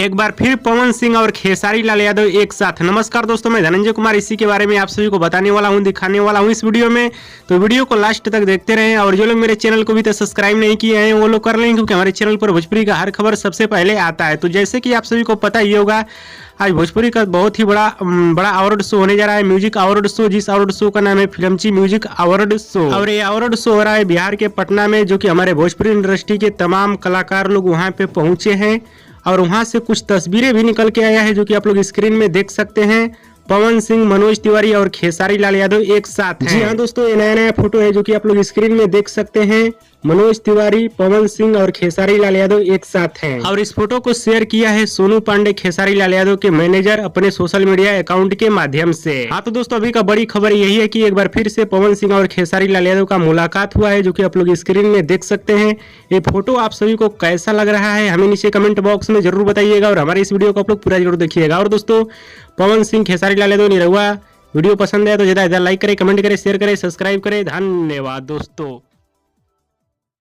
एक बार फिर पवन सिंह और खेसारी लाल यादव एक साथ। नमस्कार दोस्तों, मैं धनंजय कुमार इसी के बारे में आप सभी को बताने वाला हूं, दिखाने वाला हूं इस वीडियो में। तो वीडियो को लास्ट तक देखते रहें और जो लोग मेरे चैनल को भी तो सब्सक्राइब नहीं किए हैं वो लोग कर लें, क्योंकि हमारे चैनल पर भोजपुरी का हर खबर सबसे पहले आता है। तो जैसे कि आप सभी को पता ही होगा, आज भोजपुरी का बहुत ही बड़ा अवार्ड शो होने जा रहा है, म्यूजिक अवार्ड शो, जिस अवार्ड शो का नाम है फिल्मची म्यूजिक अवार्ड शो। और ये अवार्ड शो हो रहा है बिहार के पटना में, जो कि हमारे भोजपुरी इंडस्ट्री के तमाम कलाकार लोग वहाँ पे पहुंचे हैं और वहां से कुछ तस्वीरें भी निकल के आया है, जो कि आप लोग स्क्रीन में देख सकते हैं। पवन सिंह, मनोज तिवारी और खेसारी लाल यादव एक साथ हैं। जी हाँ दोस्तों, ये नया फोटो है जो कि आप लोग स्क्रीन में देख सकते हैं। मनोज तिवारी, पवन सिंह और खेसारी लाल यादव एक साथ हैं। और इस फोटो को शेयर किया है सोनू पांडे, खेसारी लाल यादव के मैनेजर, अपने सोशल मीडिया अकाउंट के माध्यम से। हाँ तो दोस्तों, अभी का बड़ी खबर यही है कि एक बार फिर से पवन सिंह और खेसारी लाल यादव का मुलाकात हुआ है, जो कि आप लोग स्क्रीन में देख सकते हैं। ये फोटो आप सभी को कैसा लग रहा है हमें नीचे कमेंट बॉक्स में जरूर बताइएगा और हमारे इस वीडियो को आप लोग पूरा जरूर देखिएगा। और दोस्तों, पवन सिंह, खेसारी लाल यादव निरहुआ वीडियो पसंद है तो ज्यादा लाइक करें, कमेंट करें, शेयर करें, सब्सक्राइब करें। धन्यवाद दोस्तों।